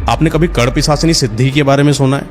आपने कभी कड़ पिशाचिनी सिद्धि के बारे में सुना है?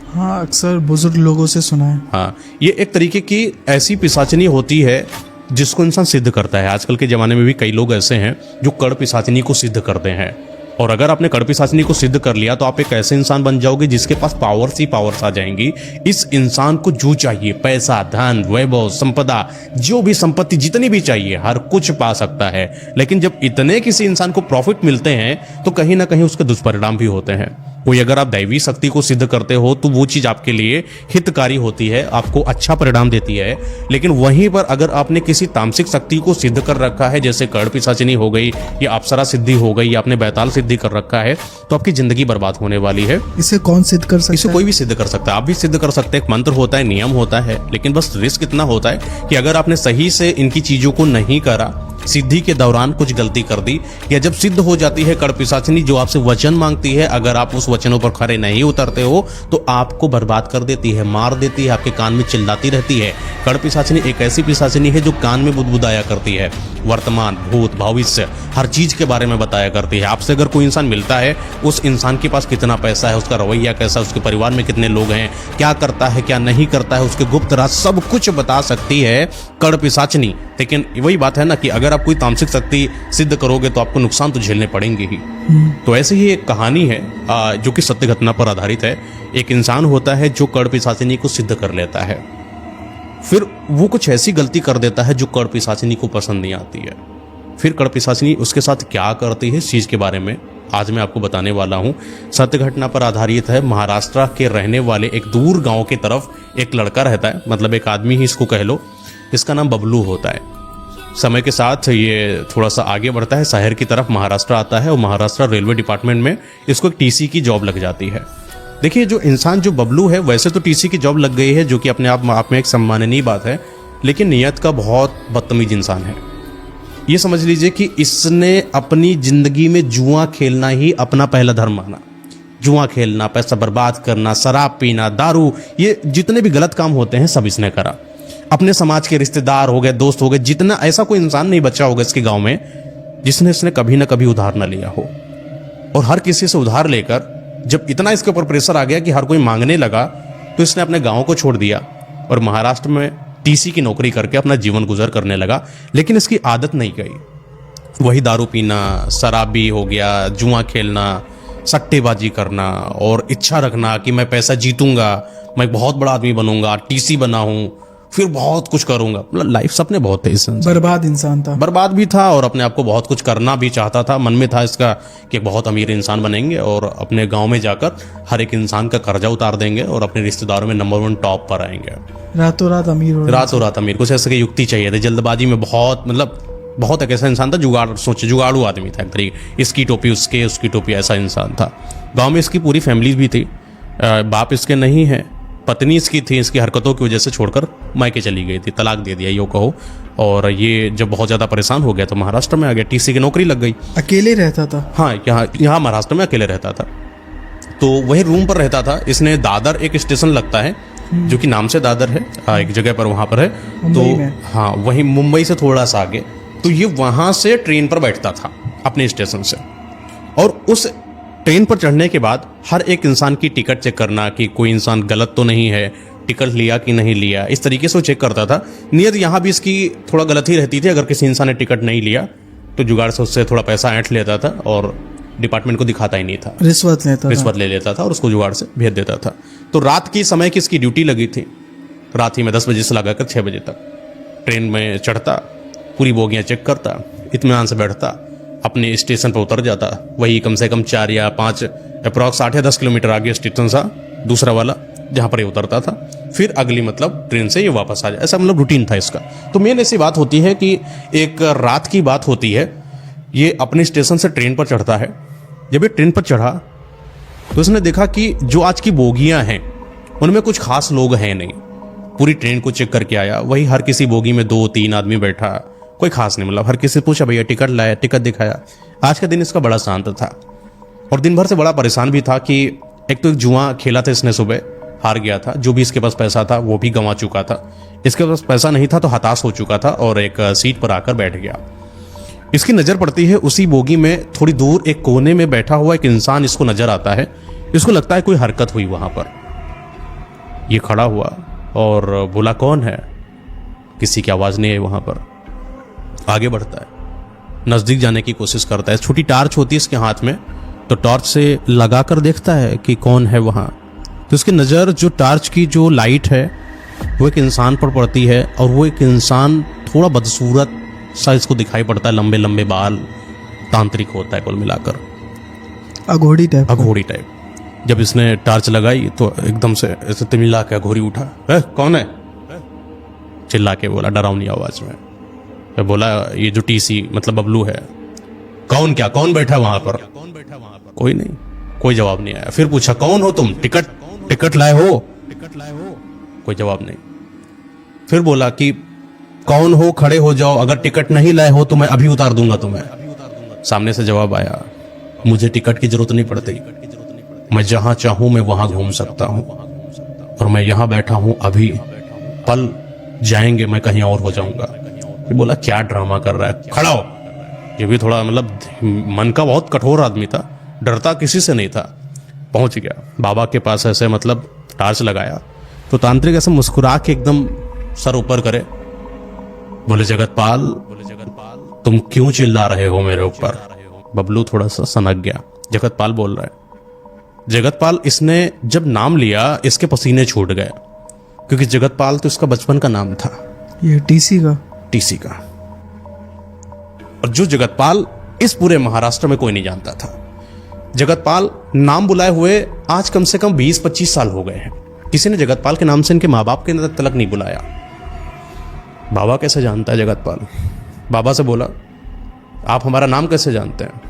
हाँ, अक्सर बुजुर्ग लोगों से सुना है। हाँ, ये एक तरीके की ऐसी पिशाचिनी होती है जिसको इंसान सिद्ध करता है। आजकल के ज़माने में भी कई लोग ऐसे हैं जो कड़ पिशाचिनी को सिद्ध करते हैं। और अगर आपने कड़ पिशाचिनी को सिद्ध कर लिया तो आप एक ऐसे इंसान बन जाओगे जिसके पास पावर्स ही पावर्स आ जाएंगी। इस इंसान को जो चाहिए, पैसा, धन, वैभव, संपदा, जो भी संपत्ति जितनी भी चाहिए, हर कुछ पा सकता है। लेकिन जब इतने किसी इंसान को प्रॉफिट मिलते हैं तो कहीं ना कहीं उसके दुष्परिणाम भी होते हैं। कोई अगर आप दैवी शक्ति को सिद्ध करते हो तो वो चीज़ आपके लिए हितकारी होती है, आपको अच्छा परिणाम देती है। लेकिन वहीं पर अगर आपने किसी तामसिक शक्ति को सिद्ध कर रखा है, जैसे कड़ पिशाचिनी हो गई या अप्सरा सिद्धि हो गई या आपने बैताल सिद्धि कर रखा है, तो आपकी जिंदगी बर्बाद होने वाली है। इसे कौन सिद्ध कर सकता है? इसे कोई भी सिद्ध कर सकता है, आप भी सिद्ध कर सकते हैं। एक मंत्र होता है, नियम होता है, लेकिन बस रिस्क इतना होता है कि अगर आपने सही से इनकी चीजों को नहीं करा, सिद्धि के दौरान कुछ गलती कर दी, या जब सिद्ध हो जाती है कड़ पिशाचिनी जो आपसे वचन मांगती है, अगर आप उस वचनों पर खरे नहीं उतरते हो तो आपको बर्बाद कर देती है, मार देती है, आपके कान में चिल्लाती रहती है। कड़ पिशाचिनी एक ऐसी पिशाचिनी है जो कान में बुदबुदाया करती है, वर्तमान, भूत, भविष्य, हर चीज के बारे में बताया करती है। आपसे अगर कोई इंसान मिलता है, उस इंसान के पास कितना पैसा है, उसका रवैया कैसा है, उसके परिवार में कितने लोग हैं, क्या करता है, क्या नहीं करता है, उसके गुप्त राज, सब कुछ बता सकती है कड़ पिशाचिनी। लेकिन वही बात है ना कि अगर आप कोई तामसिक शक्ति सिद्ध करोगे तो आपको नुकसान तो झेलने पड़ेंगे ही। तो ऐसे ही एक कहानी है जो कि सत्य घटना पर आधारित है। एक इंसान होता है जो कड़ पिशाचिनी को सिद्ध कर लेता है, फिर वो कुछ ऐसी गलती कर देता है जो कड़ पिशाचिनी को पसंद नहीं आती है। फिर कड़ पिशाचिनी उसके साथ क्या करती है, इस चीज के बारे में आज मैं आपको बताने वाला हूँ। सत्य घटना पर आधारित है। महाराष्ट्र के रहने वाले एक दूर गांव की तरफ एक लड़का रहता है, मतलब एक आदमी ही इसको कह लो। इसका नाम बबलू होता है। समय के साथ ये थोड़ा सा आगे बढ़ता है, शहर की तरफ महाराष्ट्र आता है और महाराष्ट्र रेलवे डिपार्टमेंट में इसको एक टीसी की जॉब लग जाती है। देखिए, जो इंसान जो बबलू है, वैसे तो टीसी की जॉब लग गई है, जो कि अपने आप में एक सम्माननीय बात है, लेकिन नियत का बहुत बदतमीज इंसान है। ये समझ लीजिए कि इसने अपनी जिंदगी में जुआ खेलना ही अपना पहला धर्म माना। जुआ खेलना, पैसा बर्बाद करना, शराब पीना, दारू, ये जितने भी गलत काम होते हैं सब इसने करा। अपने समाज के रिश्तेदार हो गए, दोस्त हो गए, जितना, ऐसा कोई इंसान नहीं बचा होगा इसके गांव में जिसने इसने कभी ना कभी उधार ना लिया हो। और हर किसी से उधार लेकर जब इतना इसके ऊपर प्रेशर आ गया कि हर कोई मांगने लगा, तो इसने अपने गांव को छोड़ दिया और महाराष्ट्र में टीसी की नौकरी करके अपना जीवन गुजर करने लगा। लेकिन इसकी आदत नहीं गई, वही दारू पीना, शराबी हो गया, जुआ खेलना, सट्टेबाजी करना और इच्छा रखना कि मैं पैसा जीतूंगा, मैं बहुत बड़ा आदमी बनूंगा, टीसी बना हूं, फिर बहुत कुछ करूंगा। मतलब लाइफ सपने बहुत थे। इस बर्बाद इंसान था, बर्बाद भी था और अपने आप को बहुत कुछ करना भी चाहता था। मन में था इसका कि एक बहुत अमीर इंसान बनेंगे और अपने गांव में जाकर हर एक इंसान का कर्जा उतार देंगे और अपने रिश्तेदारों में नंबर 1 टॉप पर आएंगे। रातों रात अमीर हो, रातों रात अमीर। कुछ ऐसे की युक्ति चाहिए थी, जल्दबाजी में बहुत एक ऐसा इंसान था, जुगाड़ू आदमी था एक तरीके। इसकी टोपी उसके, उसकी टोपी, ऐसा इंसान था। गाँव में इसकी पूरी फैमिली भी थी। बाप इसके नहीं है, पत्नी इसकी थी, इसकी हरकतों की वजह से छोड़कर मायके चली गई थी, तलाक दे दिया यूँ कहो। और ये जब बहुत ज़्यादा परेशान हो गया तो महाराष्ट्र में आ गया, टीसी की नौकरी लग गई। अकेले रहता था? हाँ, यहाँ महाराष्ट्र में अकेले रहता था। तो वही रूम पर रहता था। इसने दादर, एक स्टेशन लगता है जो कि नाम से दादर है, एक जगह पर वहाँ पर है। तो हाँ, वही मुंबई से थोड़ा सा आगे। तो ये वहाँ से ट्रेन पर बैठता था अपने स्टेशन से, और उस ट्रेन पर चढ़ने के बाद हर एक इंसान की टिकट चेक करना कि कोई इंसान गलत तो नहीं है, टिकट लिया कि नहीं लिया, इस तरीके से वो चेक करता था। नियत यहाँ भी इसकी थोड़ा गलत ही रहती थी। अगर किसी इंसान ने टिकट नहीं लिया तो जुगाड़ से उससे थोड़ा पैसा ऐंठ लेता था और डिपार्टमेंट को दिखाता ही नहीं था, रिश्वत ले लेता था और उसको जुगाड़ से भेज देता था। तो रात की समय की इसकी ड्यूटी लगी थी। रात ही में 10 बजे से लगाकर 6 बजे तक ट्रेन में चढ़ता, पूरी बोगियाँ चेक करता, इत्मीनान से बैठता, अपने स्टेशन पर उतर जाता। वही कम से कम 4 या 5 अप्रॉक्स 8 या 10 किलोमीटर आगे स्टेशन था दूसरा वाला, जहाँ पर ये उतरता था। फिर अगली मतलब ट्रेन से ये वापस आ जाए, ऐसा मतलब रूटीन था इसका। तो मेन ऐसी बात होती है कि एक रात की बात होती है, ये अपने स्टेशन से ट्रेन पर चढ़ता है। जब ये ट्रेन पर चढ़ा तो इसने देखा कि जो आज की बोगियाँ हैं उनमें कुछ खास लोग हैं नहीं। पूरी ट्रेन को चेक करके आया, वही हर किसी बोगी में 2-3 आदमी बैठा, कोई खास नहीं। मतलब हर किसी से पूछा, भैया टिकट लाया, टिकट दिखाया। आज का दिन इसका बड़ा शांत था और दिन भर से बड़ा परेशान भी था कि एक तो एक जुआ खेला था इसने, सुबह हार गया था, जो भी इसके पास पैसा था वो भी गंवा चुका था। इसके पास पैसा नहीं था तो हताश हो चुका था और एक सीट पर आकर बैठ गया। इसकी नजर पड़ती है उसी बोगी में, थोड़ी दूर एक कोने में बैठा हुआ एक इंसान इसको नजर आता है। इसको लगता है कोई हरकत हुई वहां पर। ये खड़ा हुआ और बोला कौन है, किसी की आवाज नहीं आई वहां पर। आगे बढ़ता है, नजदीक जाने की कोशिश करता है। छोटी टार्च होती है इसके हाथ में, तो टॉर्च से लगाकर देखता है कि कौन है वहां। तो उसकी नजर जो टार्च की जो लाइट है वो एक इंसान पर पड़ती है, और वो एक इंसान थोड़ा बदसूरत सा इसको दिखाई पड़ता है, लंबे लंबे बाल, तांत्रिक होता है कुल मिलाकर, अघोड़ी टाइप। अघोड़ी टाइप। जब इसने टार्च लगाई तो एकदम से ऐसे तिमिला के अघोरी उठा, कौन है, चिल्ला के बोला डरावनी आवाज में। तो बोला ये जो टीसी मतलब बबलू है। कौन, क्या कौन बैठा वहां पर? कोई नहीं, कोई जवाब नहीं आया। फिर पूछा कौन हो तुम, टिकट लाए हो? कोई जवाब नहीं। फिर बोला कि कौन हो, खड़े हो जाओ, अगर टिकट नहीं लाए हो तो मैं अभी उतार दूंगा तुम्हें। सामने से जवाब आया, मुझे टिकट की जरूरत नहीं पड़ती, मैं जहां चाहूं मैं वहां घूम सकता हूं, और मैं यहां बैठा हूं, अभी पल जाएंगे मैं कहीं और हो जाऊंगा। ये बोला क्या ड्रामा कर रहा है, खड़ा हो। ये भी थोड़ा मतलब मन का बहुत कठोर आदमी था, डरता किसी से नहीं था। पहुंच गया बाबा के पास, ऐसे मतलब टार्च लगाया तो तांत्रिक ऐसे मुस्कुरा के एकदम सर ऊपर करे, बोले जगतपाल तुम क्यों चिल्ला रहे हो मेरे ऊपर? बबलू थोड़ा सा सनक गया। जगतपाल बोल रहा है। जगतपाल, इसने जब नाम लिया इसके पसीने छूट गए, क्योंकि जगतपाल तो इसका बचपन का नाम था, ये टीसी का। और जो जगतपाल इस पूरे महाराष्ट्र में कोई नहीं जानता था। जगतपाल नाम बुलाए हुए आज कम से कम 20-25 साल हो गए हैं। किसी ने जगतपाल के नाम से इनके माँ बाप के तलक नहीं बुलाया। बाबा कैसे जानता है जगतपाल? बाबा से बोला आप हमारा नाम कैसे जानते हैं?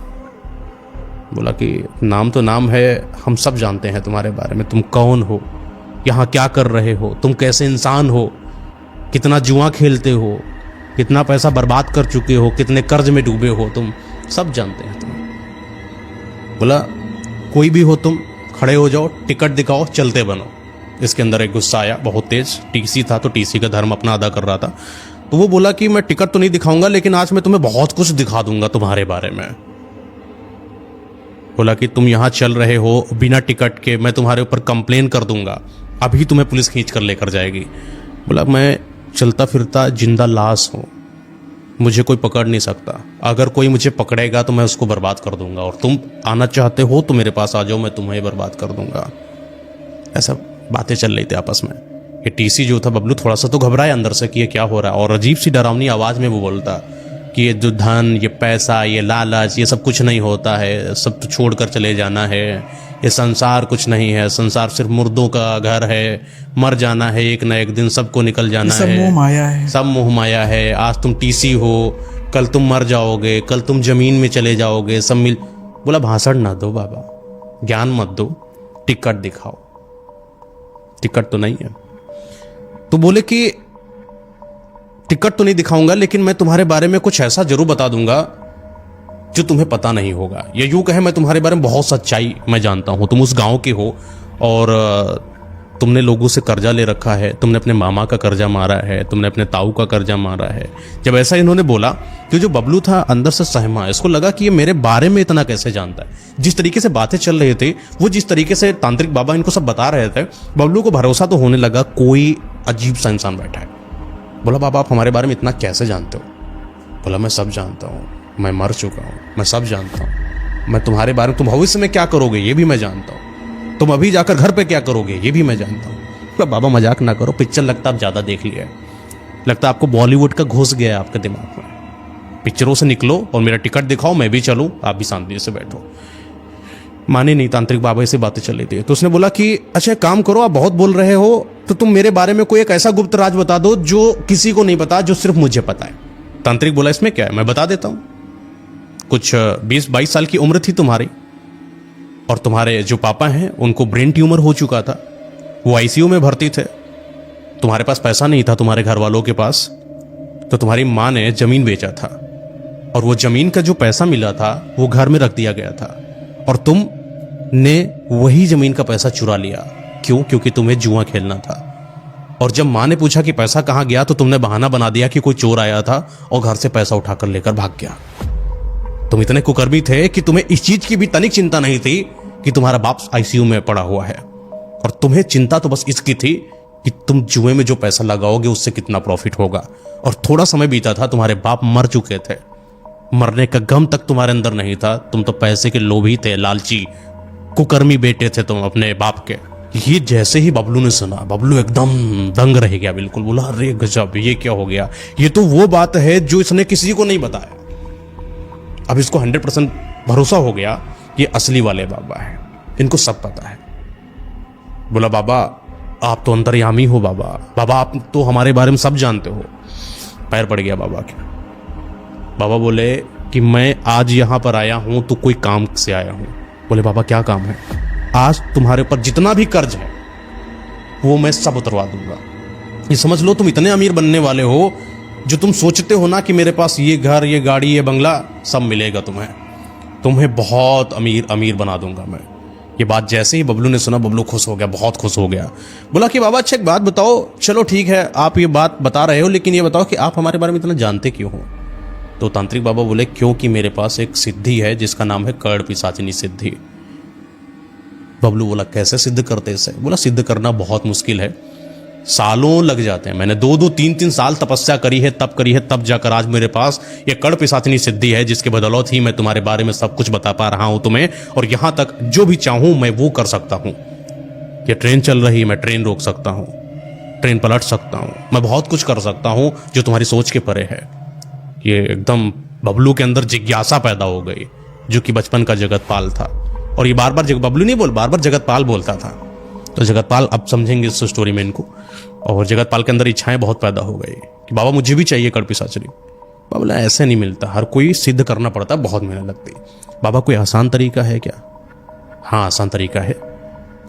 बोला कि नाम तो नाम है, हम सब जानते हैं तुम्हारे बारे में, तुम कौन हो, यहाँ क्या कर रहे हो, तुम कैसे इंसान हो, कितना जुआ खेलते हो, कितना पैसा बर्बाद कर चुके हो, कितने कर्ज में डूबे हो, तुम सब जानते हैं तुम। बोला कोई भी हो तुम, खड़े हो जाओ, टिकट दिखाओ, चलते बनो। इसके अंदर एक गुस्सा आया बहुत तेज। टीसी था तो टीसी का धर्म अपना अदा कर रहा था, तो वो बोला कि मैं टिकट तो नहीं दिखाऊंगा, लेकिन आज मैं तुम्हें बहुत कुछ दिखा दूंगा तुम्हारे बारे में। बोला कि तुम यहां चल रहे हो बिना टिकट के, मैं तुम्हारे ऊपर कंप्लेन कर दूंगा, अभी तुम्हें पुलिस खींच कर लेकर जाएगी। बोला मैं चलता फिरता जिंदा लाश हूं, मुझे कोई पकड़ नहीं सकता, अगर कोई मुझे पकड़ेगा तो मैं उसको बर्बाद कर दूंगा, और तुम आना चाहते हो तो मेरे पास आ जाओ, मैं तुम्हें बर्बाद कर दूंगा। ऐसा बातें चल रही थी आपस में। ये टीसी जो था बबलू थोड़ा सा तो घबराया अंदर से कि ये क्या हो रहा है, और अजीब सी डरावनी आवाज में वो बोलता कि ये जो धन, ये पैसा, ये लालच, ये सब कुछ नहीं होता है, सब तो छोड़कर चले जाना है, ये संसार कुछ नहीं है, संसार सिर्फ मुर्दों का घर है, मर जाना है एक ना एक दिन, सबको निकल जाना सब है, मोह माया है, सब मोह माया है, आज तुम टीसी हो, कल तुम मर जाओगे, कल तुम जमीन में चले जाओगे, सब मिल। बोला भाषण ना दो बाबा, ज्ञान मत दो, टिकट दिखाओ। टिकट तो नहीं है। तो बोले कि टिकट तो नहीं दिखाऊंगा, लेकिन मैं तुम्हारे बारे में कुछ ऐसा जरूर बता दूंगा जो तुम्हें पता नहीं होगा। ये यूं कहे मैं तुम्हारे बारे में बहुत सच्चाई मैं जानता हूं। तुम उस गांव के हो और तुमने लोगों से कर्जा ले रखा है, तुमने अपने मामा का कर्जा मारा है, तुमने अपने ताऊ का कर्जा मारा है। जब ऐसा इन्होंने बोला तो जो बबलू था अंदर से सहमा, इसको लगा कि ये मेरे बारे में इतना कैसे जानता है। जिस तरीके से बातें चल रही थी, वो जिस तरीके से तांत्रिक बाबा इनको सब बता रहे थे, बबलू को भरोसा तो होने लगा कोई अजीब सा इंसान बैठा है। बोला बाबा आप हमारे बारे में इतना कैसे जानते हो? बोला मैं सब जानता हूँ, मैं मर चुका हूँ, मैं सब जानता हूँ, मैं तुम्हारे बारे में, तुम भविष्य में क्या करोगे ये भी मैं जानता हूँ, तुम अभी जाकर घर पे क्या करोगे ये भी मैं जानता हूँ। तो बाबा मजाक ना करो, पिक्चर लगता आप ज़्यादा देख लिया है, लगता आपको बॉलीवुड का घुस गया है आपके दिमाग में। पिक्चरों से निकलो और मेरा टिकट दिखाओ, मैं भी चलूँ, आप भी शांति से बैठो। माने नहीं, तांत्रिक बाबा से बातें चल रही थी। तो उसने बोला कि अच्छा काम करो, आप बहुत बोल रहे हो, तो तुम मेरे बारे में कोई एक ऐसा गुप्त राज बता दो जो किसी को नहीं पता, जो सिर्फ मुझे पता है। तांत्रिक बोला इसमें क्या है, मैं बता देता हूँ। कुछ 20-22 साल की उम्र थी तुम्हारी, और तुम्हारे जो पापा हैं उनको ब्रेन ट्यूमर हो चुका था, वो आईसीयू में भर्ती थे। तुम्हारे पास पैसा नहीं था तुम्हारे घर वालों के पास, तो तुम्हारी माँ ने जमीन बेचा था, और वो जमीन का जो पैसा मिला था वो घर में रख दिया गया था, और तुमने वही जमीन का पैसा चुरा लिया। क्यों? क्योंकि तुम्हें जुआ खेलना था। और जब माँ ने पूछा कि पैसा कहाँ गया, तो तुमने बहाना बना दिया कि कोई चोर आया था और घर से पैसा उठाकर लेकर भाग गया। तुम इतने कुकर्मी थे कि तुम्हें इस चीज की भी तनिक चिंता नहीं थी कि तुम्हारा बाप आईसीयू में पड़ा हुआ है, और तुम्हें चिंता तो बस इसकी थी कि तुम जुए में जो पैसा लगाओगे उससे कितना प्रॉफिट होगा। और थोड़ा समय बीता था, तुम्हारे बाप मर चुके थे, मरने का गम तक तुम्हारे अंदर नहीं था। तुम तो पैसे के लोभी थे, लालची कुकर्मी बेटे थे तुम अपने बाप के। ये जैसे ही बबलू ने सुना, बबलू एकदम दंग रह गया, बिल्कुल बोला अरे गजब, ये क्या हो गया, ये तो वो बात है जो इसने किसी को नहीं बताया। अब इसको 100% भरोसा हो गया कि असली वाले बाबा है, इनको सब पता है। बोला बाबा आप तो अंतर्यामी हो, बाबा आप तो हमारे बारे में सब जानते हो। पैर पड़ गया बाबा के। बाबा बोले कि मैं आज यहां पर आया हूं तो कोई काम से आया हूं। बोले बाबा क्या काम है? आज तुम्हारे ऊपर जितना भी कर्ज है वो मैं सब उतरवा दूंगा। ये समझ लो तुम इतने अमीर बनने वाले हो, जो तुम सोचते हो ना कि मेरे पास ये घर, ये गाड़ी, ये बंगला सब मिलेगा तुम्हें बहुत अमीर अमीर बना दूंगा मैं। ये बात जैसे ही बबलू ने सुना, बबलू खुश हो गया, बहुत खुश हो गया। बोला कि बाबा अच्छा एक बात बताओ, चलो ठीक है आप ये बात बता रहे हो, लेकिन ये बताओ कि आप हमारे बारे में इतना जानते क्यों हो? तो तांत्रिक बाबा बोले क्योंकि मेरे पास एक सिद्धि है जिसका नाम है कड़ पिशाचिनी सिद्धि। बबलू बोला कैसे सिद्ध करते इसे? बोला सिद्ध करना बहुत मुश्किल है, सालों लग जाते हैं। मैंने 2-2, 3-3 साल तपस्या करी है, तब करी है, तब जाकर आज मेरे पास ये कड़ पिशाचिनी सिद्धि है, जिसके बदौलत ही मैं तुम्हारे बारे में सब कुछ बता पा रहा हूं तुम्हें, और यहां तक जो भी चाहूं मैं वो कर सकता हूं। ये ट्रेन चल रही, मैं ट्रेन रोक सकता हूं, ट्रेन पलट सकता हूं, मैं बहुत कुछ कर सकता हूं जो तुम्हारी सोच के परे है। ये एकदम बबलू के अंदर जिज्ञासा पैदा हो गई, जो कि बचपन का जगतपाल था। और ये बार बार बबलू नहीं बार बार जगतपाल बोलता था। तो जगतपाल अब समझेंगे इस स्टोरी में इनको। और जगतपाल के अंदर इच्छाएं बहुत पैदा हो गई कि बाबा मुझे भी चाहिए कड़ पिशाचिनी। बाबा बोला ऐसे नहीं मिलता, हर कोई सिद्ध करना पड़ता, बहुत मेहनत लगती। बाबा कोई आसान तरीका है क्या? हाँ आसान तरीका है।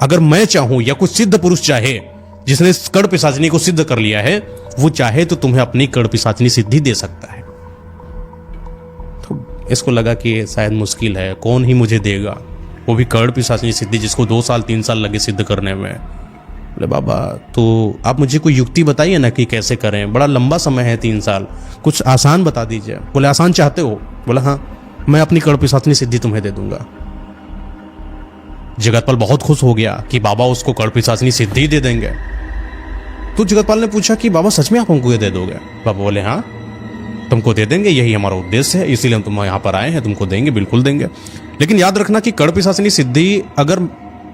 अगर मैं चाहूं या कुछ सिद्ध पुरुष चाहे जिसने कड़ पिशाचिनी को सिद्ध कर लिया है, वो चाहे तो तुम्हें अपनी कड़ पिशाचिनी सिद्धि दे सकता है। तो इसको लगा कि शायद मुश्किल है, कौन ही मुझे देगा, वो भी कड़ पिशाचिनी सिद्धि जिसको 2 साल 3 साल लगे सिद्ध करने में। बोले बाबा तो आप मुझे कोई युक्ति बताइए ना कि कैसे करें, बड़ा लंबा समय है 3 साल, कुछ आसान बता दीजिए। बोले आसान चाहते हो? बोला हाँ मैं अपनी कड़ पिशाचिनी सिद्धि तुम्हें दे दूंगा। जगतपाल बहुत खुश हो गया कि बाबा उसको कड़ पिशाचिनी सिद्धि दे देंगे। तो जगतपाल ने पूछा कि बाबा सच में आप हमको ये दे दोगे? बाबा बोले हाँ तुमको दे देंगे, यही हमारा उद्देश्य है, इसीलिए हम तुम यहाँ पर आए हैं, तुमको देंगे, बिल्कुल देंगे। लेकिन याद रखना कि कड़ पिशाचिनी सिद्धि अगर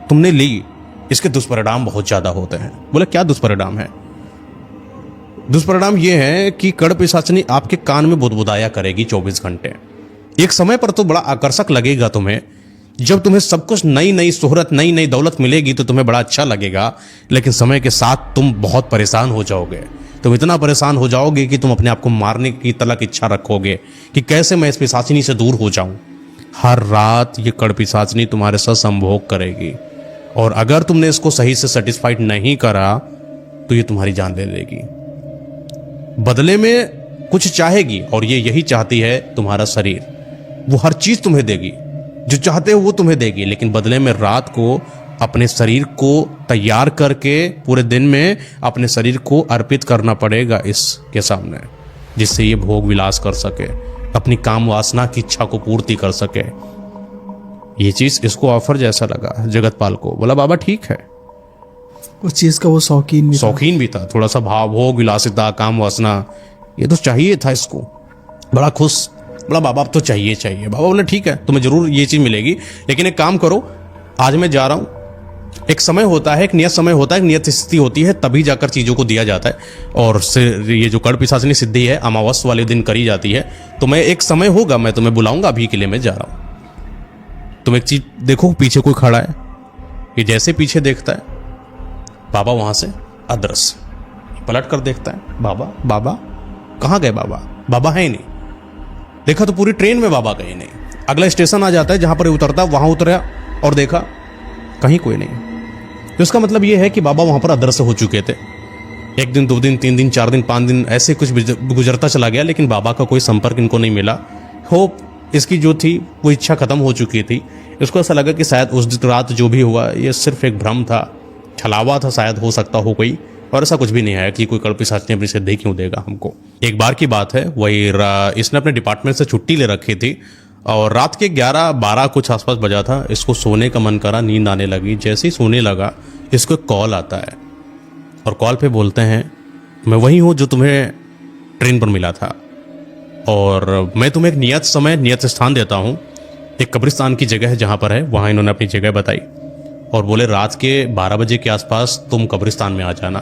तुमने ली, इसके दुष्परिणाम बहुत ज्यादा होते हैं। बोले क्या दुष्परिणाम है? दुष्परिणाम यह है कि कड़ पिशाचिनी आपके कान में बुदबुदाया करेगी 24 घंटे। एक समय पर तो बड़ा आकर्षक लगेगा तुम्हें, जब तुम्हें सब कुछ नई नई शोहरत, नई नई दौलत मिलेगी तो तुम्हें बड़ा अच्छा लगेगा, लेकिन समय के साथ तुम बहुत परेशान हो जाओगे। तुम इतना परेशान हो जाओगे कि तुम अपने आप को मारने की तलक इच्छा रखोगे कि कैसे मैं इस पिशाचिनी से दूर हो जाऊं। हर रात ये कड़ पिशाचिनी तुम्हारे साथ संभोग करेगी, और अगर तुमने इसको सही से सेटिस्फाइड नहीं करा तो ये तुम्हारी जान ले लेगी। बदले में कुछ चाहेगी, और ये यही चाहती है तुम्हारा शरीर। वो हर चीज तुम्हें देगी, जो चाहते हो वो तुम्हें देगी, लेकिन बदले में रात को अपने शरीर को तैयार करके पूरे दिन में अपने शरीर को अर्पित करना पड़ेगा इसके सामने, जिससे ये भोग विलास कर सके, अपनी काम वासना की इच्छा को पूर्ति कर सके। ये चीज इसको ऑफर जैसा लगा जगतपाल को। बोला बाबा ठीक है। उस चीज का वो शौकीन भी था, थोड़ा सा भाव, भोग विलासिता, काम वासना, ये तो चाहिए था इसको। बड़ा खुश, बोला बाबा अब तो चाहिए। बाबा बोले ठीक है तुम्हें जरूर ये चीज मिलेगी, लेकिन एक काम करो, आज मैं जा रहा हूं। एक समय होता है, एक नियत समय होता है, एक नियत स्थिति होती है, तभी जाकर चीजों को दिया जाता है। और ये जो कड़ पिशाचिनी सिद्धि है अमावस्या वाले दिन करी जाती है। तो मैं एक समय होगा, मैं तुम्हें बुलाऊंगा, अभी के लिए मैं जा रहा हूं। तुम एक चीज देखो, पीछे कोई खड़ा है। ये जैसे पीछे देखता है, बाबा वहां से अदृश्य। पलट कर देखता है, बाबा कहाँ गए? बाबा है ही नहीं। देखा तो पूरी ट्रेन में बाबा गए नहीं। अगला स्टेशन आ जाता है, जहां पर उतरता वहां उतरा और देखा कहीं कोई नहीं। तो इसका मतलब यह है कि बाबा वहां पर अदृश्य हो चुके थे। 1 दिन 2 दिन 3 दिन 4 दिन 5 दिन ऐसे कुछ गुजरता चला गया, लेकिन बाबा का कोई संपर्क इनको नहीं मिला। होप इसकी जो थी वो इच्छा खत्म हो चुकी थी। इसको ऐसा लगा कि शायद उस रात जो भी हुआ ये सिर्फ एक भ्रम था, छलावा था, शायद हो सकता हो कोई, और ऐसा कुछ भी नहीं है कि कोई कड़ पिशाचिनी अपनी सिद्धि क्यों देगा हमको। एक बार की बात है, वही इसने अपने डिपार्टमेंट से छुट्टी ले रखी थी और रात के 11-12 कुछ आसपास बजा था। इसको सोने का मन करा, नींद आने लगी। जैसे ही सोने लगा इसको एक कॉल आता है और कॉल पे बोलते हैं, मैं वही हूँ जो तुम्हें ट्रेन पर मिला था और मैं तुम्हें एक नियत समय नियत स्थान देता हूँ। एक कब्रिस्तान की जगह है जहाँ पर है, वहाँ इन्होंने अपनी जगह बताई और बोले रात के 12 बजे के आसपास तुम कब्रिस्तान में आ जाना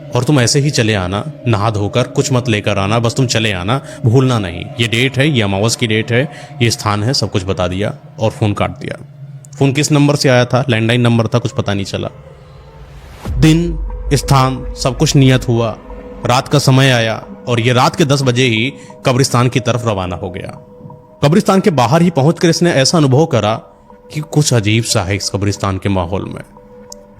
और तुम ऐसे ही चले आना, नहा धोकर, कुछ मत लेकर आना, बस तुम चले आना, भूलना नहीं। ये डेट है, ये अमावस की डेट है, ये स्थान है, सब कुछ बता दिया और फ़ोन काट दिया। फ़ोन किस नंबर से आया था, लैंडलाइन नंबर था, कुछ पता नहीं चला। दिन, स्थान, सब कुछ नियत हुआ। रात का समय आया और ये रात के 10 बजे ही कब्रिस्तान की तरफ रवाना हो गया। कब्रिस्तान के बाहर ही पहुंचकर इसने ऐसा अनुभव करा कि कुछ अजीब सा है इस कब्रिस्तान के माहौल में।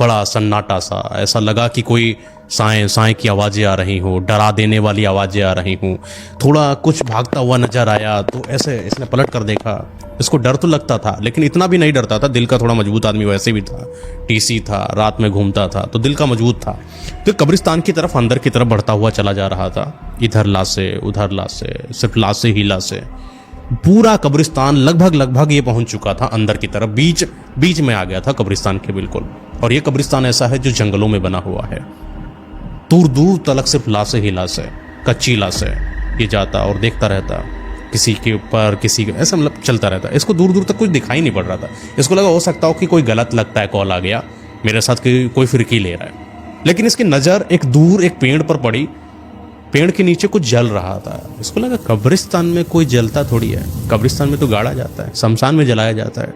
बड़ा सन्नाटा सा, ऐसा लगा कि कोई साएं की आवाज़ें आ रही हूँ, डरा देने वाली आवाज़ें आ रही हूँ। थोड़ा कुछ भागता हुआ नजर आया तो ऐसे इसने पलट कर देखा। इसको डर तो लगता था लेकिन इतना भी नहीं डरता था, दिल का थोड़ा मजबूत आदमी वैसे भी था, टीसी था, रात में घूमता था तो दिल का मजबूत था। फिर कब्रिस्तान की तरफ, अंदर की तरफ बढ़ता हुआ चला जा रहा था। इधर लाशें, उधर लाशें, सिर्फ लाशें ही लाशें। पूरा कब्रिस्तान लगभग ये पहुंच चुका था अंदर की तरफ, बीच में आ गया था कब्रिस्तान के बिल्कुल। और ये कब्रिस्तान ऐसा है जो जंगलों में बना हुआ है, दूर दूर तलक सिर्फ लाशें ही लाशें, कच्ची लाशें। ये जाता और देखता रहता, किसी के ऊपर किसी के, ऐसा मतलब चलता रहता। इसको दूर दूर तक कुछ दिखाई नहीं पड़ रहा था। इसको लगा हो सकता हो कि कोई गलत लगता है, कॉल आ गया मेरे साथ, कोई फिरकी ले रहा है। लेकिन इसकी नज़र एक दूर एक पेड़ पर पड़ी, पेड़ के नीचे कुछ जल रहा था। इसको लगा कब्रिस्तान में कोई जलता थोड़ी है, कब्रिस्तान में तो गाड़ा जाता है, शमशान में जलाया जाता है।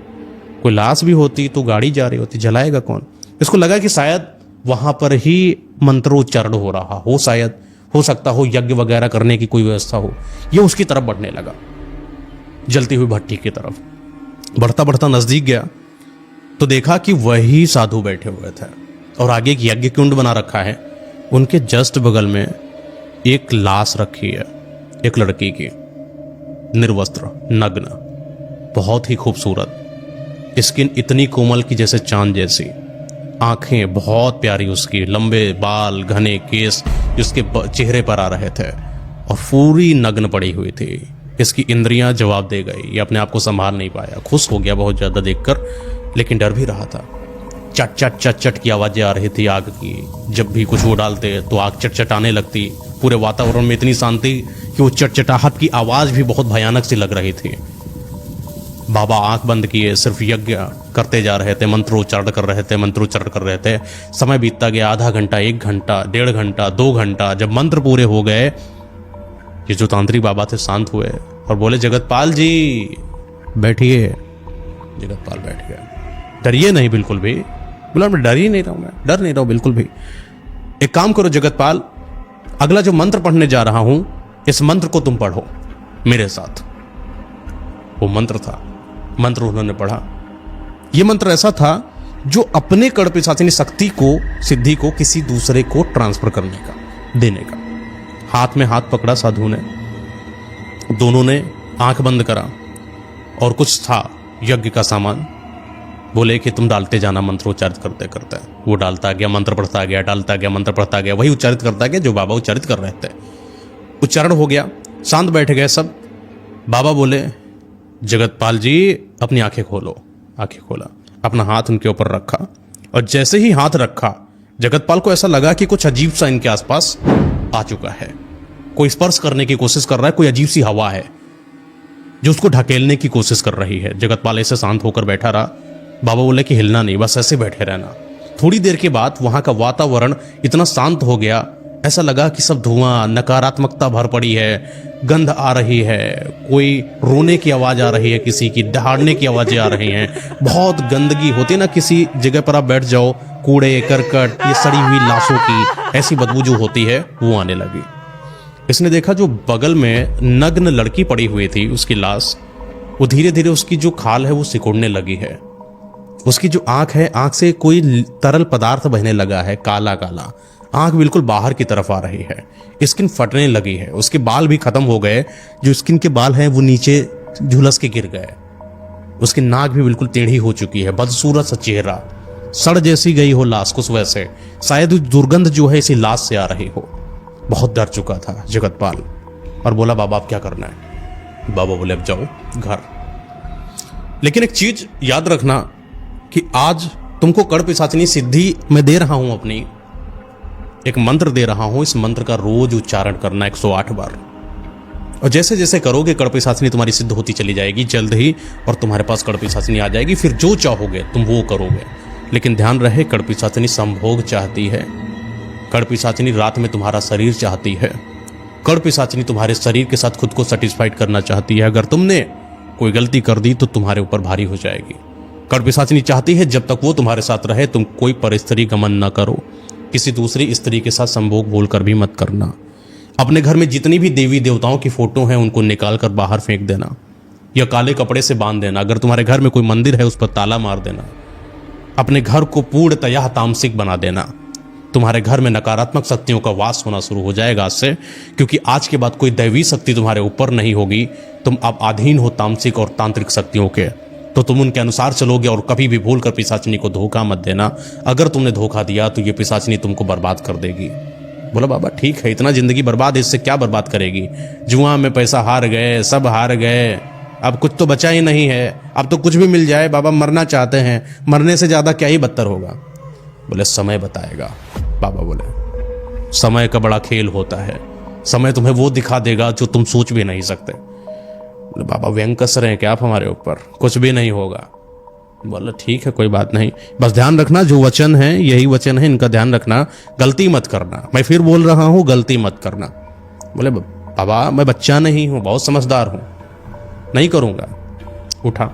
कोई लाश भी होती तो गाड़ी जा रही होती, जलाएगा कौन। इसको लगा कि शायद वहां पर ही मंत्रोच्चारण हो रहा हो, शायद हो सकता हो यज्ञ वगैरह करने की कोई व्यवस्था हो। ये उसकी तरफ बढ़ने लगा, जलती हुई भट्टी की तरफ। बढ़ता बढ़ता नजदीक गया तो देखा कि वही साधु बैठे हुए थे और आगे एक यज्ञ कुंड बना रखा है। उनके जस्ट बगल में एक लाश रखी है, एक लड़की की, निर्वस्त्र, नग्न, बहुत ही खूबसूरत, स्किन इतनी कोमल की जैसे चांद जैसी, आंखें बहुत प्यारी उसकी, लंबे बाल, घने केस उसके चेहरे पर आ रहे थे और पूरी नग्न पड़ी हुई थी। इसकी इंद्रियां जवाब दे गई, ये अपने आप को संभाल नहीं पाया, खुश हो गया बहुत ज़्यादा देखकर, लेकिन डर भी रहा था। चट चट चट चट की आवाज़ें आ रही थी आग की। जब भी कुछ वो डालते तो आग चटचटाने लगती। पूरे वातावरण में इतनी शांति कि वो चटचटाहट की आवाज़ भी बहुत भयानक सी लग रही थी। बाबा आंख बंद किए, सिर्फ यज्ञ करते जा रहे थे, मंत्रोच्चारण कर रहे थे, मंत्रोच्चारण कर रहे थे। समय बीतता गया, आधा घंटा, 1 घंटा, 1.5 घंटा, 2 घंटा। जब मंत्र पूरे हो गए, ये जो तांत्रिक बाबा थे शांत हुए और बोले, जगतपाल जी बैठिए। जगतपाल बैठ गया। डरिए नहीं बिल्कुल भी। बोला, मैं डर ही नहीं रहा हूं, मैं डर नहीं रहा हूं बिल्कुल भी। एक काम करो जगतपाल, अगला जो मंत्र पढ़ने जा रहा हूं, इस मंत्र को तुम पढ़ो मेरे साथ। वो मंत्र था, मंत्र उन्होंने पढ़ा। ये मंत्र ऐसा था जो अपने कड़ पिशाचिनी शक्ति को, सिद्धि को किसी दूसरे को ट्रांसफर करने का, देने का। हाथ में हाथ पकड़ा साधु ने, दोनों ने आंख बंद करा और कुछ था यज्ञ का सामान। बोले कि तुम डालते जाना मंत्र उच्चारित करते करते। वो डालता गया, मंत्र पढ़ता गया, डालता गया, मंत्र पढ़ता गया, वही उच्चारित करता गया जो बाबा उच्चारित कर रहे थे। उच्चारण हो गया, शांत बैठ गए सब। बाबा बोले, जगतपाल जी अपनी आंखें खोलो। आंखें खोला, अपना हाथ उनके ऊपर रखा और जैसे ही हाथ रखा, जगतपाल को ऐसा लगा कि कुछ अजीब सा इनके आसपास आ चुका है। कोई स्पर्श करने की कोशिश कर रहा है, कोई अजीब सी हवा है जो उसको ढकेलने की कोशिश कर रही है। जगतपाल ऐसे शांत होकर बैठा रहा। बाबा बोले कि हिलना नहीं, बस ऐसे बैठे रहना। थोड़ी देर के बाद वहां का वातावरण इतना शांत हो गया, ऐसा लगा कि सब धुआं, नकारात्मकता भर पड़ी है, गंध आ रही है, कोई रोने की आवाज आ रही है, किसी की दहाड़ने की आवाजें आ रही हैं, बहुत गंदगी होती है ना, किसी जगह पर आप बैठ जाओ, कूड़े करकट, ये सड़ी हुई लाशों की ऐसी बदबू जो होती है वो आने लगी। इसने देखा जो बगल में नग्न लड़की पड़ी हुई थी, उसकी लाश, वो धीरे धीरे उसकी जो खाल है वो सिकुड़ने लगी है। उसकी जो आंख है, आंख से कोई तरल पदार्थ बहने लगा है, काला काला। आंख बिल्कुल बाहर की तरफ आ रही है, स्किन फटने लगी है, उसके बाल भी खत्म हो गए, जो स्किन के बाल हैं वो नीचे झुलस के गिर गए। उसकी नाक भी बिल्कुल टेढ़ी हो चुकी है, बदसूरत सा चेहरा, सड़ जैसी गई हो लाश कुछ वैसे, शायद दुर्गंध जो है इसी लाश से आ रही हो। बहुत डर चुका था जगतपाल और बोला, बाबा आप क्या करना है? बाबा बोले अब जाओ घर। लेकिन एक चीज याद रखना कि आज तुमको कड़ पिशाचिनी सिद्धि मैं दे रहा हूं, अपनी एक मंत्र दे रहा हूं। इस मंत्र का रोज उच्चारण करना 108 बार, और जैसे जैसे करोगे कड़ पिशाचिनी तुम्हारी सिद्ध होती चली जाएगी जल्द ही, और तुम्हारे पास कड़ पिशाचिनी आ जाएगी। फिर जो चाहोगे तुम वो करोगे। लेकिन ध्यान रहे, कड़ पिशाचिनी संभोग चाहती है, कड़ पिशाचिनी रात में तुम्हारा शरीर चाहती है, कड़ पिशाचिनी तुम्हारे शरीर के साथ खुद को सेटिस्फाइड करना चाहती है। अगर तुमने कोई गलती कर दी तो तुम्हारे ऊपर भारी हो जाएगी। कड़ पिशाचिनी चाहती है जब तक वो तुम्हारे साथ रहे तुम कोई परस्त्री गमन न करो, किसी दूसरी स्त्री के साथ संभोग बोलकर भी मत करना। अपने घर में जितनी भी देवी देवताओं की फोटो हैं उनको निकाल कर बाहर फेंक देना, या काले कपड़े से बांध देना। अगर तुम्हारे घर में कोई मंदिर है उस पर ताला मार देना। अपने घर को पूर्णतया तामसिक बना देना। तुम्हारे घर में नकारात्मक शक्तियों का वास होना शुरू हो जाएगा आज से, क्योंकि आज के बाद कोई दैवी शक्ति तुम्हारे ऊपर नहीं होगी। तुम अब अधीन हो तामसिक और तांत्रिक शक्तियों के, तो तुम उनके अनुसार चलोगे। और कभी भी भूल कर पिशाचिनी को धोखा मत देना। अगर तुमने धोखा दिया तो ये पिशाचिनी तुमको बर्बाद कर देगी। बोला बाबा ठीक है, इतना जिंदगी बर्बाद है, इससे क्या बर्बाद करेगी? जुआ में पैसा हार गए, सब हार गए, अब कुछ तो बचा ही नहीं है, अब तो कुछ भी मिल जाए। बाबा मरना चाहते हैं, मरने से ज्यादा क्या ही बदतर होगा? बोले समय बताएगा। बाबा बोले समय का बड़ा खेल होता है, समय तुम्हें वो दिखा देगा जो तुम सोच भी नहीं सकते। बोले बाबा व्यंग कस रहे हैं क्या आप हमारे ऊपर? कुछ भी नहीं होगा। बोला ठीक है कोई बात नहीं, बस ध्यान रखना जो वचन है यही वचन है, इनका ध्यान रखना, गलती मत करना। मैं फिर बोल रहा हूं गलती मत करना। बोले बाबा मैं बच्चा नहीं हूं, बहुत समझदार हूं, नहीं करूंगा। उठा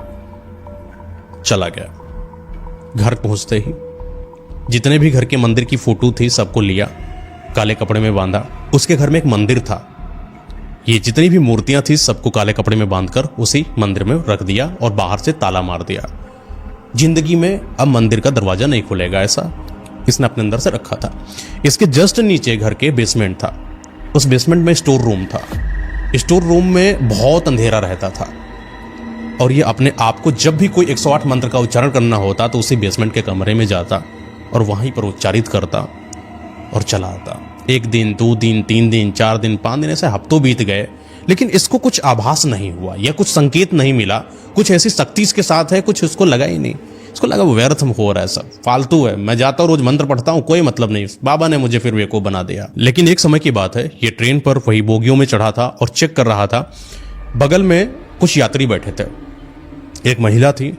चला गया। घर पहुंचते ही जितने भी घर के मंदिर की फोटो थी सबको लिया, काले कपड़े में बांधा। उसके घर में एक मंदिर था, ये जितनी भी मूर्तियां थी सबको काले कपड़े में बांधकर उसी मंदिर में रख दिया और बाहर से ताला मार दिया। जिंदगी में अब मंदिर का दरवाजा नहीं खुलेगा, ऐसा इसने अपने अंदर से रखा था। इसके जस्ट नीचे घर के बेसमेंट था, उस बेसमेंट में स्टोर रूम था। स्टोर रूम में बहुत अंधेरा रहता था, और ये अपने आप को जब भी कोई 108 मंत्र का उच्चारण करना होता तो उसी बेसमेंट के कमरे में जाता और वहीं पर उच्चारित करता और चला आता। 1 दिन 2 दिन 3 दिन 4 दिन 5 दिन ऐसे हफ्तों बीत गए, लेकिन इसको कुछ आभास नहीं हुआ या कुछ संकेत नहीं मिला। कुछ ऐसी शक्ति इसके साथ है, कुछ उसको लगा ही नहीं। इसको लगा वो व्यर्थ हो रहा है, सब फालतू है, मैं जाता हूँ रोज मंत्र पढ़ता हूँ, कोई मतलब नहीं, बाबा ने मुझे फिर बेवकूफ बना दिया। लेकिन एक समय की बात है, ये ट्रेन पर वही बोगियों में चढ़ा था और चेक कर रहा था। बगल में कुछ यात्री बैठे थे, एक महिला थी,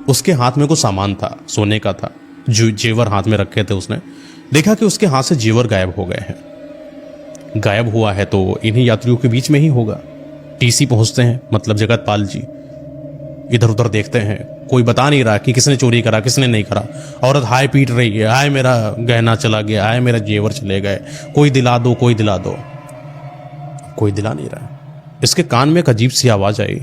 उसके हाथ में कुछ सामान था, सोने का था, जो जेवर हाथ में रखे थे। उसने देखा कि उसके हाथ से जेवर गायब हो गए हैं। गायब हुआ है तो इन्हीं यात्रियों के बीच में ही होगा। टीसी पहुंचते हैं, मतलब जगतपाल जी, इधर उधर देखते हैं, कोई बता नहीं रहा कि किसने चोरी करा किसने नहीं करा। औरत हाय पीट रही है, हाय मेरा गहना चला गया, हाय मेरा जेवर चले गए, कोई दिला दो कोई दिला दो। कोई दिला नहीं रहा। इसके कान में एक अजीब सी आवाज आई।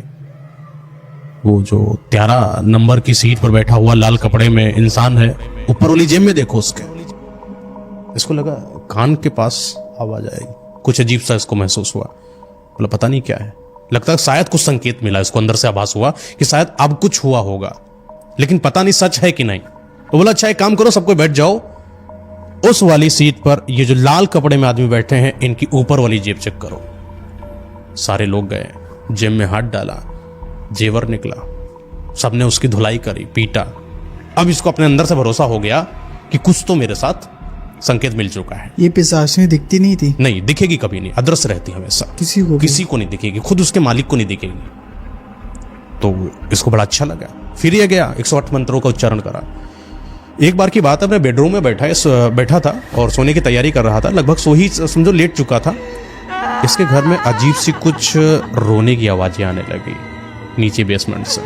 वो जो 13 नंबर की सीट पर बैठा हुआ लाल कपड़े में इंसान है, ऊपर वाली जेब में देखो उसके। इसको लगा कान के पास आवाज आएगी, कुछ अजीब सा इसको महसूस हुआ। बोला पता नहीं क्या है, लगता है शायद कुछ संकेत मिला इसको, अंदर से आभास हुआ कि शायद अब कुछ हुआ होगा, लेकिन पता नहीं सच है कि नहीं। तो बोला अच्छा एक काम करो, सबको बैठ जाओ, उस वाली सीट पर ये जो लाल कपड़े में आदमी बैठे हैं इनकी ऊपर वाली जेब चेक करो। सारे लोग गए, जेब में हाथ डाला, जेवर निकला, सबने उसकी धुलाई करी, पीटा। अब इसको अपने अंदर से भरोसा हो गया कि कुछ तो मेरे साथ संकेत मिल चुका है। ये पिशाचिनी दिखती नहीं थी? नहीं दिखेगी, कभी नहीं, अदृश्य रहती हमेशा, किसी को नहीं दिखेगी, खुद उसके मालिक को नहीं दिखेगी। तो इसको बड़ा अच्छा लगा, फिर ये गया 108 मंत्रों का उच्चारण करा। एक बार की बात है, अपने बेडरूम में बैठा था और सोने की तैयारी कर रहा था, लगभग सो ही समझो लेट चुका था। इसके घर में अजीब सी कुछ रोने की आवाजें आने लगी, नीचे बेसमेंट से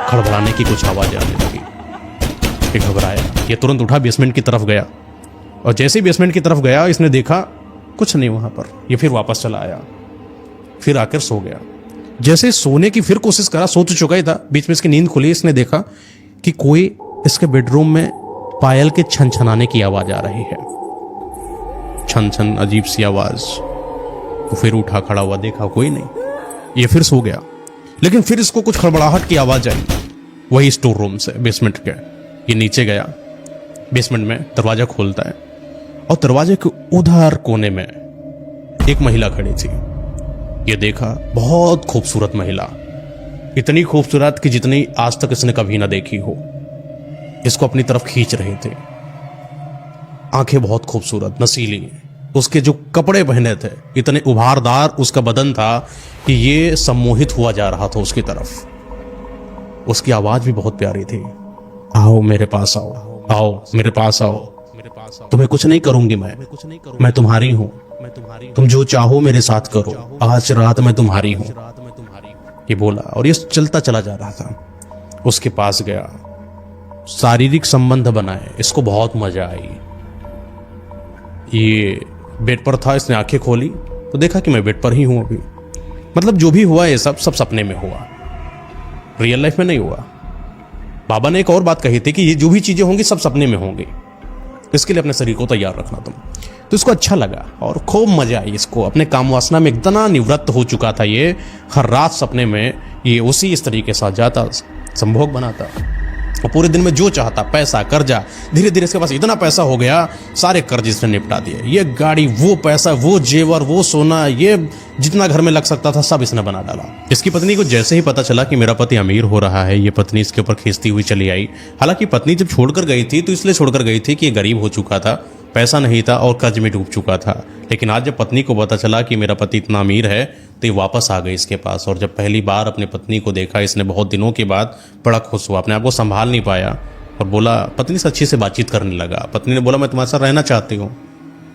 खड़बड़ाने की कुछ आवाजें आने लगी। ये घबराया, ये तुरंत उठा बेसमेंट की तरफ गया, और जैसे ही बेसमेंट की तरफ गया इसने देखा कुछ नहीं वहां पर। ये फिर वापस चला आया, फिर आकर सो गया। जैसे सोने की फिर कोशिश करा, सो तो चुका ही था, बीच में इसकी नींद खुली, इसने देखा कि कोई इसके बेडरूम में पायल के छन छनाने की आवाज आ रही है, छन छन अजीब सी आवाज। तो फिर उठा, खड़ा हुआ, देखा कोई नहीं, ये फिर सो गया। लेकिन फिर इसको कुछ खड़बड़ाहट की आवाज आई, वही स्टोर रूम से, बेसमेंट के। ये नीचे गया, बेसमेंट में दरवाजा खोलता है और दरवाजे के उधर कोने में एक महिला खड़ी थी। ये देखा, बहुत खूबसूरत महिला, इतनी खूबसूरत कि जितनी आज तक इसने कभी ना देखी हो, इसको अपनी तरफ खींच रहे थे। आंखें बहुत खूबसूरत, नसीली, उसके जो कपड़े पहने थे इतने उभारदार उसका बदन था कि ये सम्मोहित हुआ जा रहा था उसकी तरफ। उसकी आवाज भी बहुत प्यारी थी। आओ मेरे पास आओ, आओ मेरे पास आओ, तुम्हें कुछ नहीं करूंगी मैं तुम्हारी हूं, तुम जो चाहो मेरे साथ करो, आज रात मैं तुम्हारी हूं, ये बोला और ये चलता चला जा रहा था। उसके पास गया, शारीरिक संबंध बनाए, इसको बहुत मजा आई। ये बेड पर था, इसने आंखें खोली तो देखा कि मैं बेड पर ही हूं अभी। मतलब जो भी हुआ ये सब सपने में हुआ, रियल लाइफ में नहीं हुआ। बाबा ने एक और बात कही थी कि ये जो भी चीजें होंगी सब सपने में होंगी, इसके लिए अपने शरीर को तैयार रखना तुम। तो इसको अच्छा लगा और खूब मजा आई इसको। अपने काम वासना में इतना निवृत्त हो चुका था ये, हर रात सपने में ये उसी स्त्री के साथ जाता, संभोग बनाता और पूरे दिन में जो चाहता, पैसा, कर्जा, धीरे धीरे इसके पास इतना पैसा हो गया, सारे कर्ज इसने निपटा दिए। ये गाड़ी, वो पैसा, वो जेवर, वो सोना, ये जितना घर में लग सकता था सब इसने बना डाला। इसकी पत्नी को जैसे ही पता चला कि मेरा पति अमीर हो रहा है, ये पत्नी इसके ऊपर खींचती हुई चली आई। हालांकि पत्नी जब छोड़कर गई थी तो इसलिए छोड़कर गई थी कि ये गरीब हो चुका था, पैसा नहीं था और कर्ज में डूब चुका था। लेकिन आज जब पत्नी को पता चला कि मेरा पति इतना अमीर है तो ये वापस आ गई इसके पास। और जब पहली बार अपनी पत्नी को देखा इसने बहुत दिनों के बाद, बड़ा खुश हुआ, अपने आप को संभाल नहीं पाया और बोला, पत्नी से अच्छी से बातचीत करने लगा। पत्नी ने बोला, मैं तुम्हारे साथ रहना चाहती हूँ।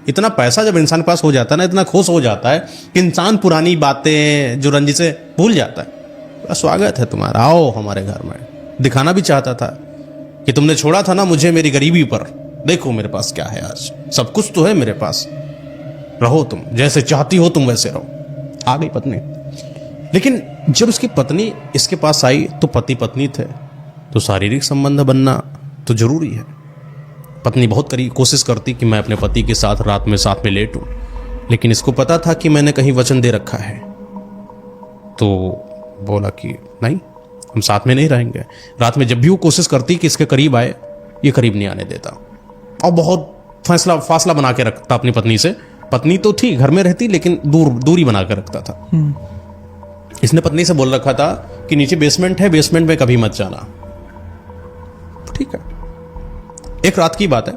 इतना पैसा जब इंसान के पास हो जाता है ना, इतना खुश हो जाता है कि इंसान पुरानी बातें जो रंजिशें भूल जाता है। स्वागत है तुम्हारा, आओ हमारे घर में। दिखाना भी चाहता था कि तुमने छोड़ा था ना मुझे मेरी गरीबी पर, देखो मेरे पास क्या है, आज सब कुछ तो है मेरे पास, रहो तुम जैसे चाहती हो तुम वैसे रहो। आ गई पत्नी। लेकिन जब उसकी पत्नी इसके पास आई तो पति पत्नी थे, तो शारीरिक संबंध बनना तो जरूरी है। पत्नी बहुत कोशिश करती कि मैं अपने पति के साथ रात में साथ में लेटूं, लेकिन इसको पता था कि मैंने कहीं वचन दे रखा है। तो बोला कि नहीं, हम साथ में नहीं रहेंगे। रात में जब भी वो कोशिश करती कि इसके करीब आए, ये करीब नहीं आने देता और बहुत फासला बना के रखता अपनी पत्नी से। पत्नी तो थी, घर में रहती, लेकिन दूरी बना के रखता था। इसने पत्नी से बोल रखा था कि नीचे बेसमेंट है, बेसमेंट में कभी मत जाना। ठीक है। एक रात की बात है,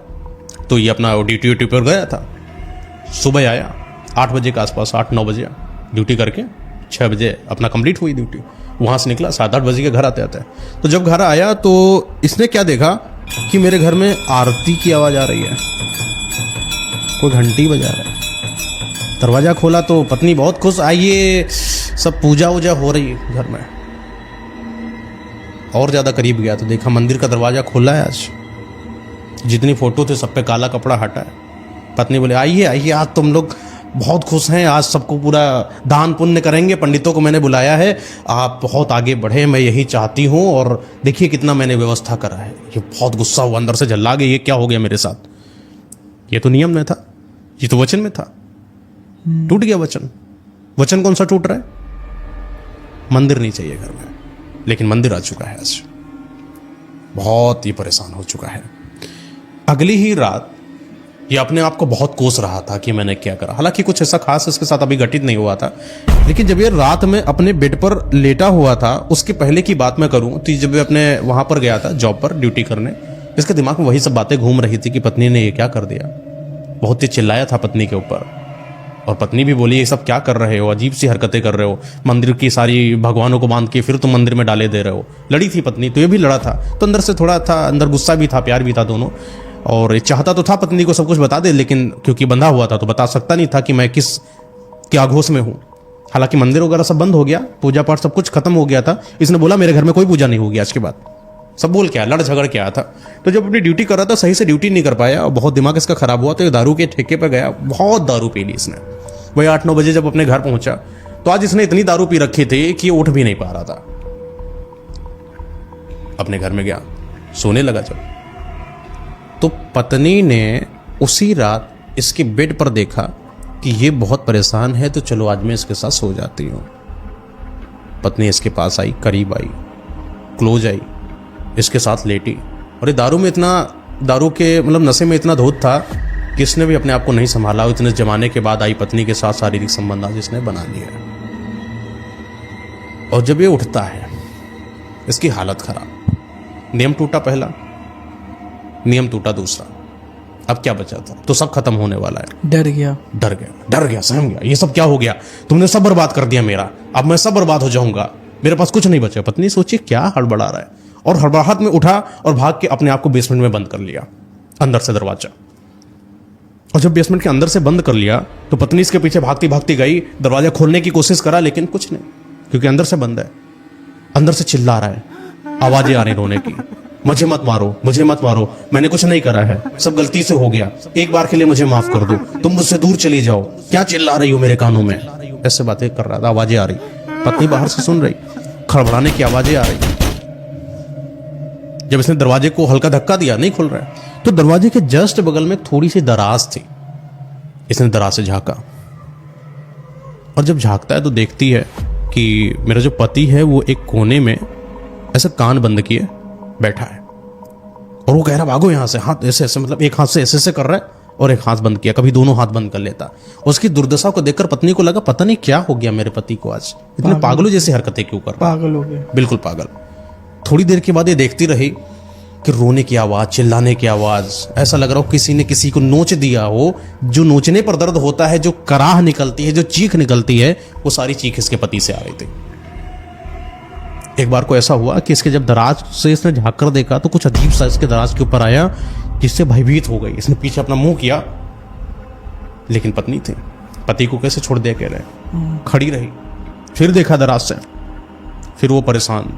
तो ये अपना ड्यूटी पर गया था। सुबह आया 8 बजे के आसपास, 8-9 बजे ड्यूटी करके 6 बजे अपना कंप्लीट हुई ड्यूटी। वहां से निकला 7-8 बजे के घर आते आते। तो जब घर आया तो इसने क्या देखा कि मेरे घर में आरती की आवाज आ रही है, कोई घंटी बजा रहा है। दरवाजा खोला तो पत्नी बहुत खुश, आइए सब पूजा वूजा हो रही है घर में। और ज्यादा करीब गया तो देखा मंदिर का दरवाजा खुला है। आज जितनी फोटो थे सब पे काला कपड़ा हटा है। पत्नी बोले, आइए आइए, आज तुम लोग बहुत खुश हैं, आज सबको पूरा दान पुण्य करेंगे, पंडितों को मैंने बुलाया है, आप बहुत आगे बढ़े, मैं यही चाहती हूँ, और देखिए कितना मैंने व्यवस्था करा है। ये बहुत गुस्सा हुआ, अंदर से जल्ला गई, ये क्या हो गया मेरे साथ, ये तो नियम में था, ये तो वचन में था, टूट गया वचन। वचन कौन सा टूट रहा है? मंदिर नहीं चाहिए घर में, लेकिन मंदिर आ चुका है। आज बहुत ही परेशान हो चुका है। अगली ही रात ये अपने आप को बहुत कोस रहा था कि मैंने क्या करा। हालांकि कुछ ऐसा खास इसके साथ अभी घटित नहीं हुआ था, लेकिन जब ये रात में अपने बेड पर लेटा हुआ था, उसके पहले की बात मैं करूं तो जब ये अपने वहां पर गया था जॉब पर ड्यूटी करने, इसके दिमाग में वही सब बातें घूम रही थी कि पत्नी ने ये क्या कर दिया। बहुत ही चिल्लाया था पत्नी के ऊपर, और पत्नी भी बोली, ये सब क्या कर रहे हो, अजीब सी हरकतें कर रहे हो, मंदिर की सारी भगवानों को बांध के फिर तुम मंदिर में डाले दे रहे हो। लड़ी थी पत्नी, तो ये भी लड़ा था, तो अंदर से थोड़ा था, अंदर गुस्सा भी था, प्यार भी था दोनों। और चाहता तो था पत्नी को सब कुछ बता दे, लेकिन क्योंकि बंधा हुआ था तो बता सकता नहीं था कि मैं किस के आघोष में हूं। हालांकि मंदिर वगैरह सब बंद हो गया, पूजा पाठ सब कुछ खत्म हो गया था। इसने बोला मेरे घर में कोई पूजा नहीं होगी आज के बाद, सब बोल के आया, लड़ झगड़ के आया था। तो जब अपनी ड्यूटी कर रहा था, सही से ड्यूटी नहीं कर पाया और बहुत दिमाग इसका खराब हुआ, तो दारू के ठेके पर गया, बहुत दारू पी ली इसने। वही 8-9 बजे जब अपने घर पहुंचा तो आज इसने इतनी दारू पी रखी थी कि उठ भी नहीं पा रहा था। अपने घर में गया, सोने लगा जब, तो पत्नी ने उसी रात इसके बेड पर देखा कि ये बहुत परेशान है, तो चलो आज मैं इसके साथ सो जाती हूं। पत्नी इसके पास आई, करीब आई, क्लोज आई, इसके साथ लेटी। और ये दारू के मतलब नशे में इतना धोत था कि इसने भी अपने आप को नहीं संभाला। इतने जमाने के बाद आई पत्नी के साथ शारीरिक संबंध आज इसने बना लिया। और जब ये उठता है इसकी हालत खराब। नियम टूटा पहला, नियम टूटा दूसरा, अब क्या बचा था? तो सब खत्म होने वाला है। डर गया, सहम गया, ये सब क्या हो गया? तुमने सब बर्बाद कर दिया मेरा, अब मैं सब बर्बाद हो जाऊंगा, मेरे पास कुछ नहीं बचा। पत्नी सोची क्या हड़बड़ा रहा है, और हड़बड़ाहट में उठा और भाग के अपने आप को बेसमेंट में बंद कर लिया, अंदर से दरवाजा। और जब बेसमेंट के अंदर से बंद कर लिया तो पत्नी इसके पीछे भागती भागती गई, दरवाजा खोलने की कोशिश करा लेकिन कुछ नहीं, क्योंकि अंदर से बंद है। अंदर से चिल्ला रहा है, आवाजें आ रही रोने की, मुझे मत मारो, मुझे मत मारो, मैंने कुछ नहीं करा है, सब गलती से हो गया, एक बार के लिए मुझे माफ कर दो, तुम मुझसे दूर चली जाओ, क्या चिल्ला रही हो मेरे कानों में? ऐसे बातें कर रहा था, आवाजें आ रही, पत्नी बाहर से सुन रही, खड़बड़ाने की आवाजें आ रही। जब इसने दरवाजे को हल्का धक्का दिया, नहीं खुल रहा है, तो दरवाजे के जस्ट बगल में थोड़ी सी दराज थी। इसने दराज से झांका, और जब झांकता है तो देखती है कि मेरा जो पति है वो एक कोने में ऐसे कान बंद किए बैठा है, और वो कह रहा भागो यहां से, हाथ ऐसे ऐसे, मतलब एक हाथ से ऐसे ऐसे कर रहा है और एक हाथ बंद किया, कभी दोनों हाथ बंद कर लेता। उसकी दुर्दशा को देखकर पत्नी को लगा पता नहीं क्या हो गया मेरे पति को, आज इतने पागलों जैसी हरकतें क्यों कर रहा है? पागल हो गए, बिल्कुल पागल। थोड़ी देर के बाद ये देखती रही कि रोने की आवाज, चिल्लाने की आवाज, ऐसा लग रहा हो किसी ने किसी को नोच दिया हो। जो नोचने पर दर्द होता है, जो कराह निकलती है, जो चीख निकलती है, वो सारी चीख इसके पति से आ रही थी। एक बार को ऐसा हुआ कि इसके जब दराज से इसने झांक कर देखा तो कुछ अजीब सा इसके दराज के ऊपर आया, जिससे भयभीत हो गई। इसने पीछे अपना मुंह किया, लेकिन पत्नी थी, पति को कैसे छोड़ दिया कह रहे, खड़ी रही। फिर देखा दराज से, फिर वो परेशान।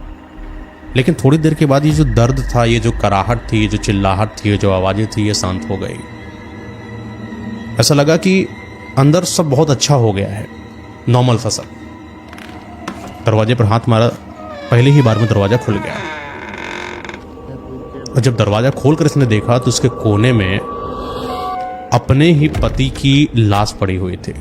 लेकिन थोड़ी देर के बाद ये जो दर्द था, ये जो कराहट थी, ये जो चिल्लाहट थी, ये जो आवाजें थी, ये शांत हो गई। ऐसा लगा कि अंदर सब बहुत अच्छा हो गया है, नॉर्मल फसल। दरवाजे पर हाथ मारा, पहले ही बार में दरवाजा खुल गया, और जब दरवाजा खोलकर इसने देखा तो उसके कोने में अपने ही पति की लाश पड़ी हुई थी।